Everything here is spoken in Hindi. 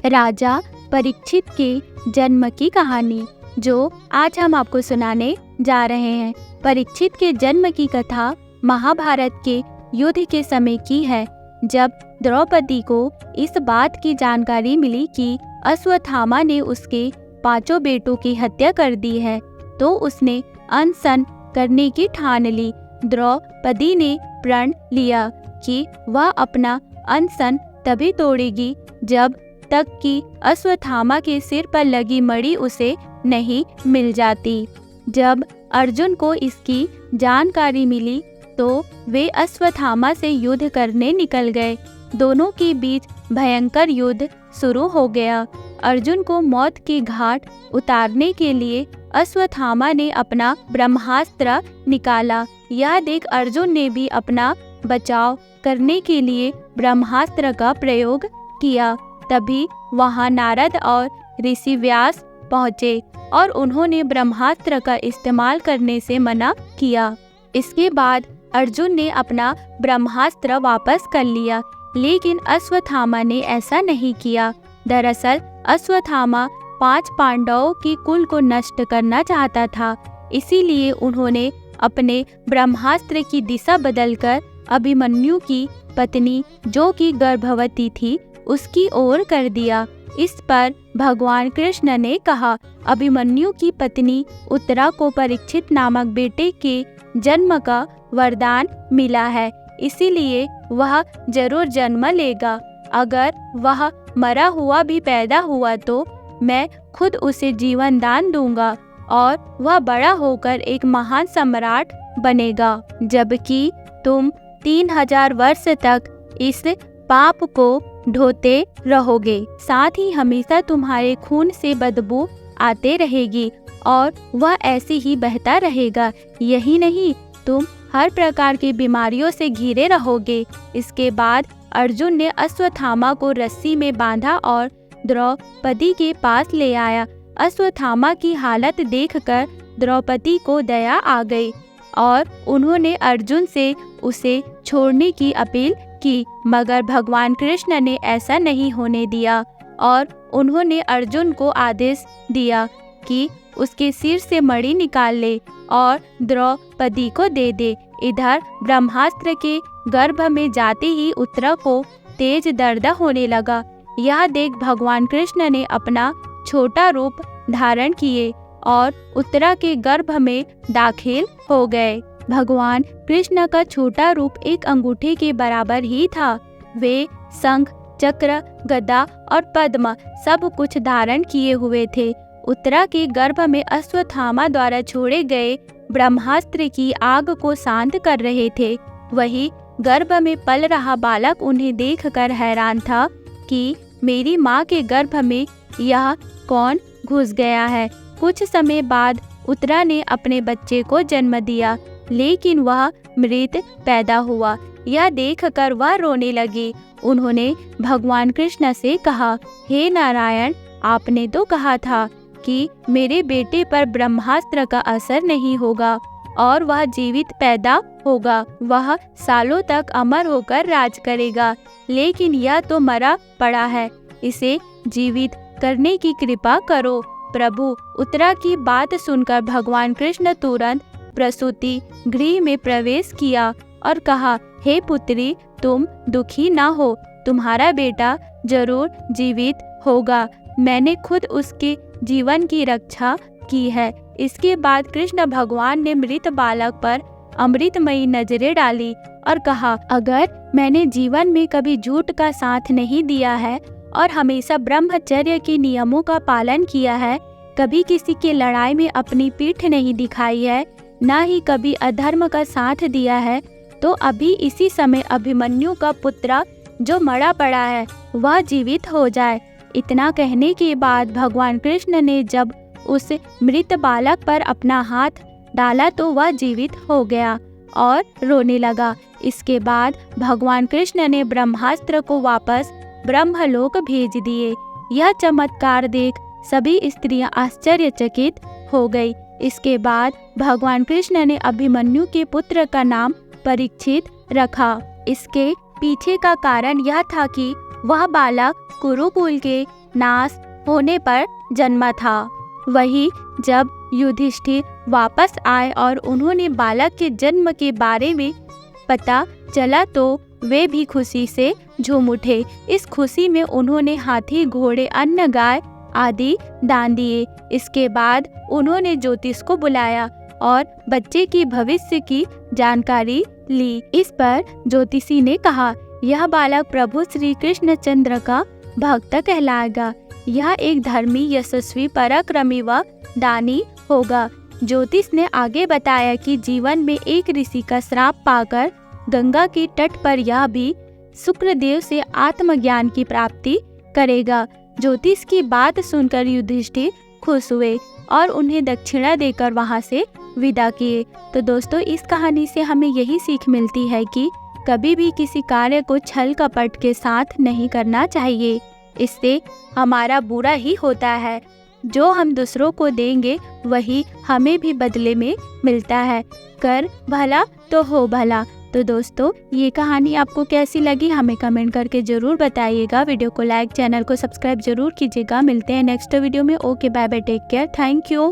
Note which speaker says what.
Speaker 1: राजा परीक्षित के जन्म की कहानी जो आज हम आपको सुनाने जा रहे हैं। परीक्षित के जन्म की कथा महाभारत के युद्ध के समय की है, जब द्रौपदी को इस बात की जानकारी मिली कि अश्वत्थामा ने उसके 5 बेटों की हत्या कर दी है, तो उसने अनशन करने की ठान ली। द्रौपदी ने प्रण लिया कि वह अपना अनशन तभी तोड़ेगी जब तक कि अश्वत्थामा के सिर पर लगी मणि उसे नहीं मिल जाती। जब अर्जुन को इसकी जानकारी मिली तो वे अश्वत्थामा से युद्ध करने निकल गए। दोनों के बीच भयंकर युद्ध शुरू हो गया। अर्जुन को मौत के घाट उतारने के लिए अश्वत्थामा ने अपना ब्रह्मास्त्र निकाला। यह देख अर्जुन ने भी अपना बचाव करने के लिए ब्रह्मास्त्र का प्रयोग किया। तभी वहां नारद और ऋषि व्यास पहुँचे और उन्होंने ब्रह्मास्त्र का इस्तेमाल करने से मना किया। इसके बाद अर्जुन ने अपना ब्रह्मास्त्र वापस कर लिया, लेकिन अश्वत्थामा ने ऐसा नहीं किया। दरअसल अश्वत्थामा 5 पांडवों की कुल को नष्ट करना चाहता था, इसीलिए उन्होंने अपने ब्रह्मास्त्र की दिशा बदलकर अभिमन्यु की पत्नी, जो कि गर्भवती थी, उसकी ओर कर दिया। इस पर भगवान कृष्ण ने कहा, अभिमन्यु की पत्नी उत्तरा को परीक्षित नामक बेटे के जन्म का वरदान मिला है, इसीलिए वह जरूर जन्म लेगा। अगर वह मरा हुआ भी पैदा हुआ तो मैं खुद उसे जीवन दान दूंगा और वह बड़ा होकर एक महान सम्राट बनेगा, जबकि तुम 3000 वर्ष तक इस पाप को ढोते रहोगे। साथ ही हमेशा तुम्हारे खून से बदबू आते रहेगी और वह ऐसे ही बहता रहेगा। यही नहीं, तुम हर प्रकार की बीमारियों से घिरे रहोगे। इसके बाद अर्जुन ने अश्वत्थामा को रस्सी में बांधा और द्रौपदी के पास ले आया। अश्वत्थामा की हालत देखकर द्रौपदी को दया आ गई और उन्होंने अर्जुन से उसे छोड़ने की अपील की, मगर भगवान कृष्ण ने ऐसा नहीं होने दिया और उन्होंने अर्जुन को आदेश दिया कि उसके सिर से मणि निकाल ले और द्रौपदी को दे दे। इधर ब्रह्मास्त्र के गर्भ में जाते ही उत्तरा को तेज दर्द होने लगा। यह देख भगवान कृष्ण ने अपना छोटा रूप धारण किए और उत्तरा के गर्भ में दाखिल हो गए। भगवान कृष्ण का छोटा रूप एक अंगूठे के बराबर ही था। वे शंख, चक्र, गदा और पद्म सब कुछ धारण किए हुए थे। उत्तरा के गर्भ में अश्वत्थामा द्वारा छोड़े गए ब्रह्मास्त्र की आग को शांत कर रहे थे। वही गर्भ में पल रहा बालक उन्हें देखकर हैरान था कि मेरी माँ के गर्भ में यह कौन घुस गया है। कुछ समय बाद उत्तरा ने अपने बच्चे को जन्म दिया, लेकिन वह मृत पैदा हुआ। यह देखकर वह रोने लगी। उन्होंने भगवान कृष्ण से कहा, हे नारायण, आपने तो कहा था कि मेरे बेटे पर ब्रह्मास्त्र का असर नहीं होगा और वह जीवित पैदा होगा। वह सालों तक अमर होकर राज करेगा, लेकिन यह तो मरा पड़ा है। इसे जीवित करने की कृपा करो प्रभु। उत्तरा की बात सुनकर भगवान कृष्ण तुरंत प्रसूति गृह में प्रवेश किया और कहा, हे पुत्री, तुम दुखी ना हो, तुम्हारा बेटा जरूर जीवित होगा। मैंने खुद उसके जीवन की रक्षा की है। इसके बाद कृष्ण भगवान ने मृत बालक पर अमृतमयी नजरें डाली और कहा, अगर मैंने जीवन में कभी झूठ का साथ नहीं दिया है और हमेशा ब्रह्मचर्य के नियमों का पालन किया है, कभी किसी की लड़ाई में अपनी पीठ नहीं दिखाई है, ना ही कभी अधर्म का साथ दिया है, तो अभी इसी समय अभिमन्यु का पुत्र जो मरा पड़ा है वह जीवित हो जाए। इतना कहने के बाद भगवान कृष्ण ने जब उस मृत बालक पर अपना हाथ डाला तो वह जीवित हो गया और रोने लगा। इसके बाद भगवान कृष्ण ने ब्रह्मास्त्र को वापस ब्रह्मलोक भेज दिए। यह चमत्कार देख सभी स्त्रियां आश्चर्यचकित हो गई। इसके बाद भगवान कृष्ण ने अभिमन्यु के पुत्र का नाम परीक्षित रखा। इसके पीछे का कारण यह था कि वह बालक कुरुकुल के नाश होने पर जन्मा था। वही जब युधिष्ठिर वापस आए और उन्होंने बालक के जन्म के बारे में पता चला तो वे भी खुशी से झूम उठे। इस खुशी में उन्होंने हाथी, घोड़े, अन्न, गाय आदि दान दिए। इसके बाद उन्होंने ज्योतिष को बुलाया और बच्चे की भविष्य की जानकारी ली। इस पर ज्योतिषी ने कहा, यह बालक प्रभु श्री कृष्णचंद्र का भक्त कहलाएगा। यह एक धर्मी, यशस्वी, पराक्रमी व दानी होगा। ज्योतिष ने आगे बताया कि जीवन में एक ऋषि का श्राप पाकर गंगा के तट पर यह भी शुक्रदेव से आत्मज्ञान की प्राप्ति करेगा। ज्योतिष की बात सुनकर युधिष्ठिर खुश हुए और उन्हें दक्षिणा देकर वहां से विदा किए। तो दोस्तों, इस कहानी से हमें यही सीख मिलती है कि कभी भी किसी कार्य को छल कपट के साथ नहीं करना चाहिए। इससे हमारा बुरा ही होता है। जो हम दूसरों को देंगे वही हमें भी बदले में मिलता है। कर भला तो हो भला। तो दोस्तों, ये कहानी आपको कैसी लगी हमें कमेंट करके ज़रूर बताइएगा। वीडियो को लाइक, चैनल को सब्सक्राइब जरूर कीजिएगा। मिलते हैं नेक्स्ट वीडियो में। Okay, bye bye, take care, thank you.